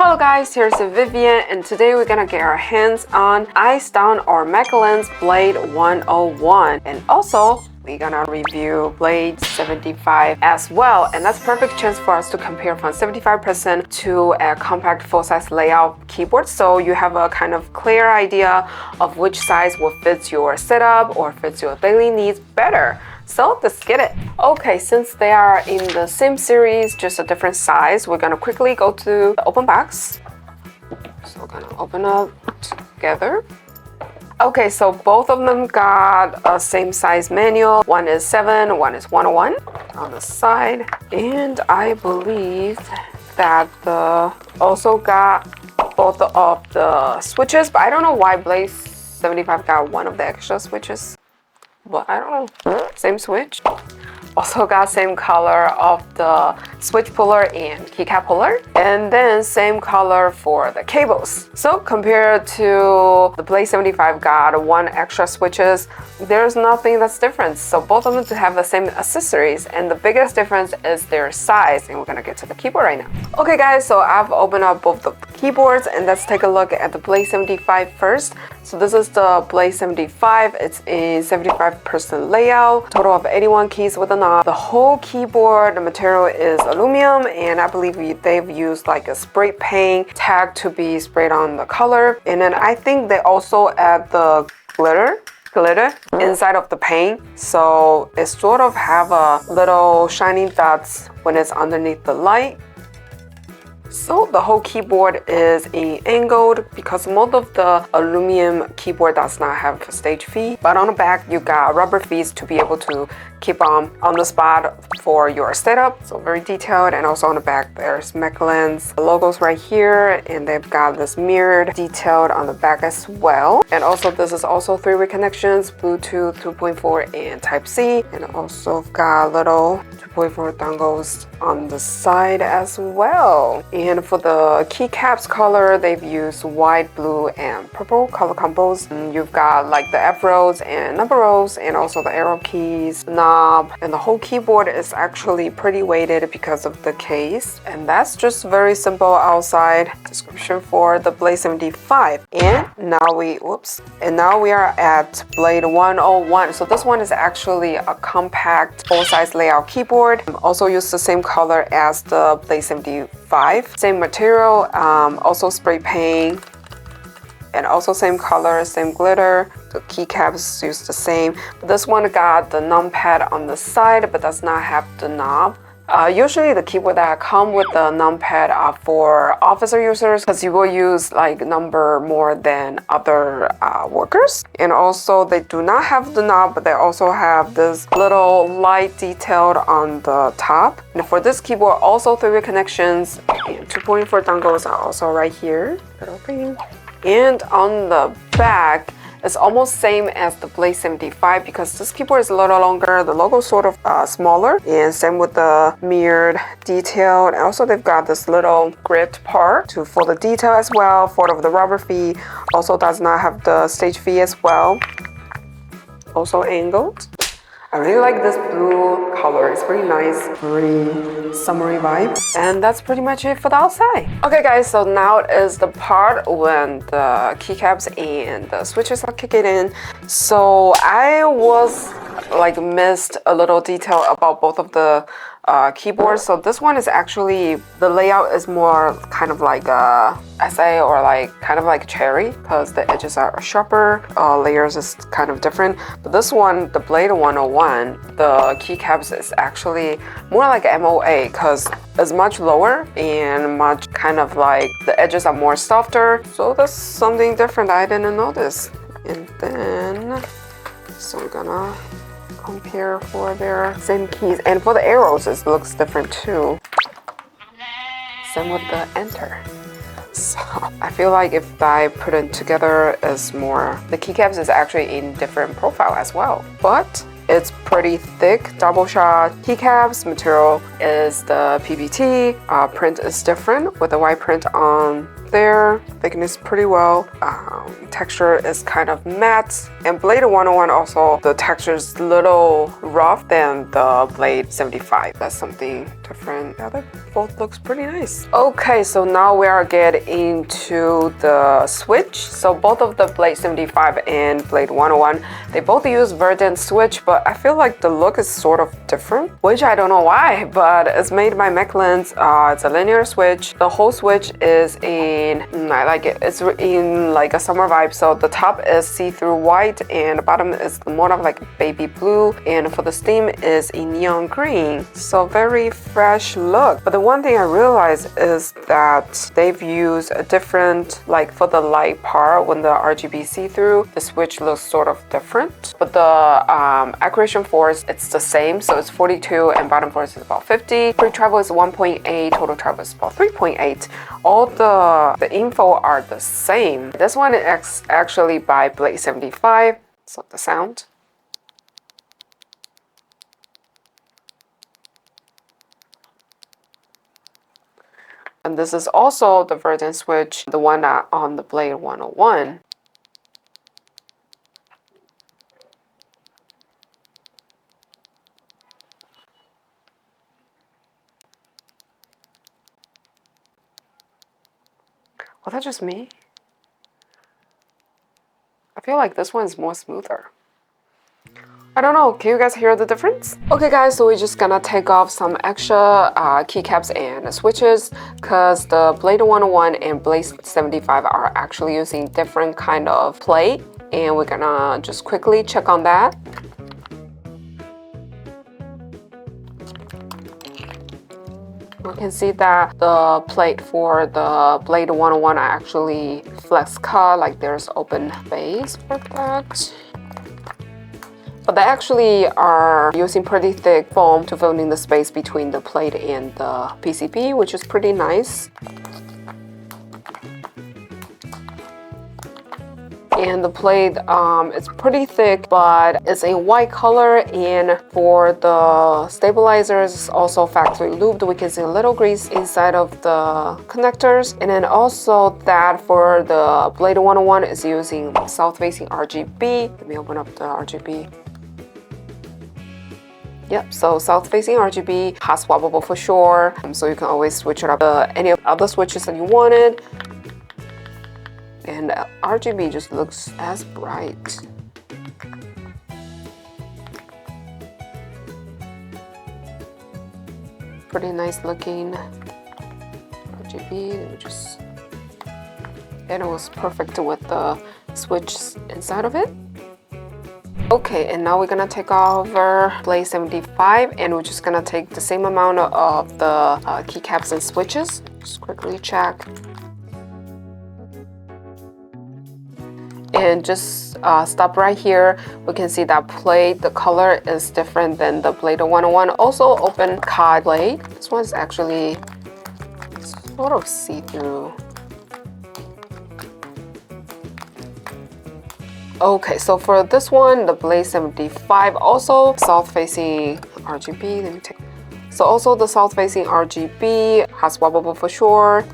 Hello guys, here's Vivian, and today we're gonna get our hands on Ice Down or Machlands Blade 101, and also we're gonna review Blade 75 as well, and that's a perfect chance for us to compare from 75% to a compact full-size layout keyboard, so you have a kind of clear idea of which size will fit your setup or fits your daily needs better. So let's get it. Okay, since they are in the same series, just a different size, we're gonna quickly go to the open box. So we're gonna open up together. Okay, so both of them got a same size manual. One is 7, one is 101 on the side. And I believe that also got both of the switches, but I don't know why Blade 75 got one of the extra switches. But I don't know, same switch. Also got same color of the switch puller and keycap puller, and then same color for the cables. So compared to the Blade 75 got one extra switches, there's nothing that's different. So both of them to have the same accessories, and the biggest difference is their size, and we're gonna get to the keyboard right now. Okay guys, so I've opened up both the keyboards, and let's take a look at the Blade 75 first. So this is the Blade 75. It's a 75% layout, total of 81 keys with a knob. The whole keyboard, the material is aluminum, and I believe they've used like a spray paint tag to be sprayed on the color. And then I think they also add the glitter inside of the paint, so it sort of have a little shiny dots when it's underneath the light. So the whole keyboard is angled because most of the aluminum keyboard does not have stage feet, but on the back you got rubber feet to be able to keep on the spot for your setup. So very detailed, and also on the back there's MechLands logos right here, and they've got this mirrored detailed on the back as well. And also this is also 3-way connections, Bluetooth 2.4 and Type-C, and also got little 2.4 dongles on the side as well. And for the keycaps color, they've used white, blue, and purple color combos. And you've got like the F rows and number rows, and also the arrow keys, knob, and the whole keyboard is actually pretty weighted because of the case. And that's just very simple outside description for the Blade 75. And now we are at Blade 101. So this one is actually a compact full-size layout keyboard. Also use the same color as the Blade 75. Same material, also spray paint, and also same color, same glitter. The keycaps use the same. But this one got the numpad on the side, but does not have the knob. Usually the keyboard that come with the numpad are for officer users, because you will use like number more than other workers. And also they do not have the knob, but they also have this little light detailed on the top. And for this keyboard, also 3-way connections and 2.4 dongles are also right here. And on the back, it's almost same as the Blade 75 because this keyboard is a little longer, the logo is sort of smaller, and same with the mirrored detail. And also they've got this little gripped part for the detail as well. For the rubber feet, also does not have the stage feet as well. Also angled. I really like this blue color. It's very nice, very summery vibe. And that's pretty much it for the outside. Okay guys, so now is the part when the keycaps and the switches are kicking in. So I was like missed a little detail about both of the keyboards. So this one is actually, the layout is more kind of like a SA or like kind of like cherry, because the edges are sharper, layers is kind of different. But this one, the Blade 101, the keycaps is actually more like MOA because it's much lower and much kind of like the edges are more softer. So that's something different I didn't notice. And then, so we're gonna compare for their same keys, and for the arrows it looks different too. Same with the enter. So I feel like if I put it together, is more, the keycaps is actually in different profile as well, but it's pretty thick double shot keycaps. Material is the PBT. Print is different with the white print on there. Thickness pretty well. Texture is kind of matte. And Blade101 also, the texture is a little rough than the Blade75. That's something different. Yeah, they both looks pretty nice. Okay, so now we are getting into the switch. So both of the Blade75 and Blade101, they both use verdant switch, but I feel like the look is sort of different, which I don't know why, but it's made by MechLands. It's a linear switch. The whole switch is in, I like it, it's in like a summer vibe. So the top is see-through white and the bottom is more of like baby blue, and for the stem is in neon green. So very fresh look. But the one thing I realized is that they've used a different, like for the light part, when the RGB see-through, the switch looks sort of different. But the accuracy force, it's the same. So it's 42 and bottom force is about 50. Free travel is 1.8, total travel is about 3.8. All the info are the same. This one is actually by Blade75. So the sound. And this is also the verdant switch, the one on the Blade101. Was that just me? I feel like this one is more smoother. I don't know, can you guys hear the difference? Okay guys, so we're just gonna take off some extra keycaps and switches because the Blade101 and Blade75 are actually using different kind of plate, and we're gonna just quickly check on that. We can see that the plate for the Blade101 are actually flex cut, like there's open base for that. But they actually are using pretty thick foam to fill in the space between the plate and the PCB, which is pretty nice. And the plate, it's pretty thick, but it's a white color. And for the stabilizers, it's also factory looped. We can see a little grease inside of the connectors. And then also that for the Blade101 is using south-facing RGB. Let me open up the RGB. Yep, so south-facing RGB, hot swappable for sure. So you can always switch it up to any of the other switches that you wanted. And RGB just looks as bright. Pretty nice looking RGB. And it was perfect with the switch inside of it. Okay, and now we're gonna take over Blade75, and we're just gonna take the same amount of the keycaps and switches. Just quickly check. And just stop right here. We can see that plate, the color is different than the Blade101. Also open cut plate. This one's actually sort of see-through. Okay, so for this one, the Blade75, also south-facing RGB. Let me take. So also the south-facing RGB, hot swappable for sure.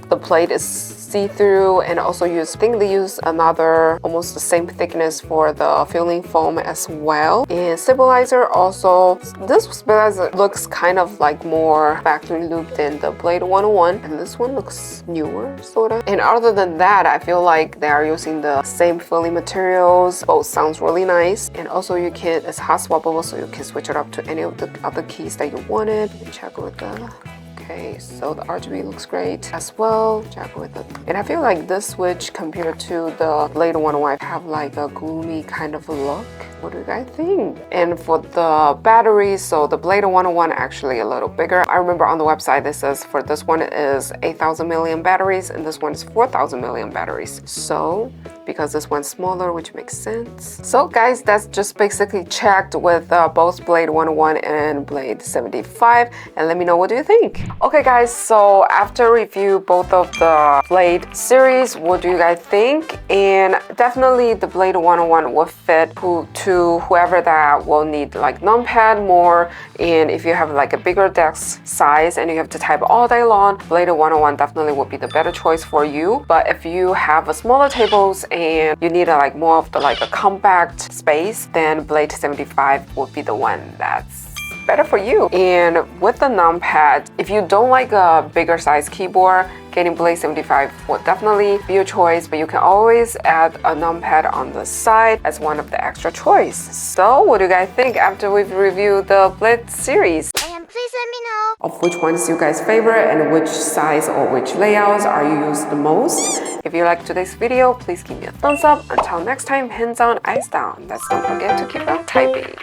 The plate is see-through, and also I think they use another almost the same thickness for the filling foam as well. And stabilizer also, this stabilizer looks kind of like more factory loop than the Blade101, and this one looks newer sort of. And other than that, I feel like they are using the same filling materials. Both sounds really nice, and also you can, it's hot swappable, so you can switch it up to any of the other keys that you wanted. Let me check with the. Okay, so the RGB looks great as well. Check with it. And I feel like this switch compared to the Blade101 have like a gloomy kind of look. What do you guys think? And for the batteries, so the Blade101 actually a little bigger. I remember on the website it says for this one is 8,000 milliamp batteries, and this one is 4,000 milliamp batteries. So because this one's smaller, which makes sense. So guys, that's just basically checked with both Blade101 and Blade75, and let me know what do you think. Okay guys, so after review both of the Blade series, what do you guys think? And definitely the Blade101 will fit to to whoever that will need like numpad more, and if you have like a bigger desk size and you have to type all day long, Blade101 definitely would be the better choice for you. But if you have a smaller tables and you need like more of the like a compact space, then Blade75 would be the one that's better for you. And with the numpad, if you don't like a bigger size keyboard, getting Blade75 will definitely be your choice, but you can always add a numpad on the side as one of the extra choice. So what do you guys think after we've reviewed the Blade series? And please let me know of which ones you guys favorite and which size or which layouts are you use the most. If you liked today's video, please give me a thumbs up. Until next time, hands on, eyes down. Let's don't forget to keep on typing.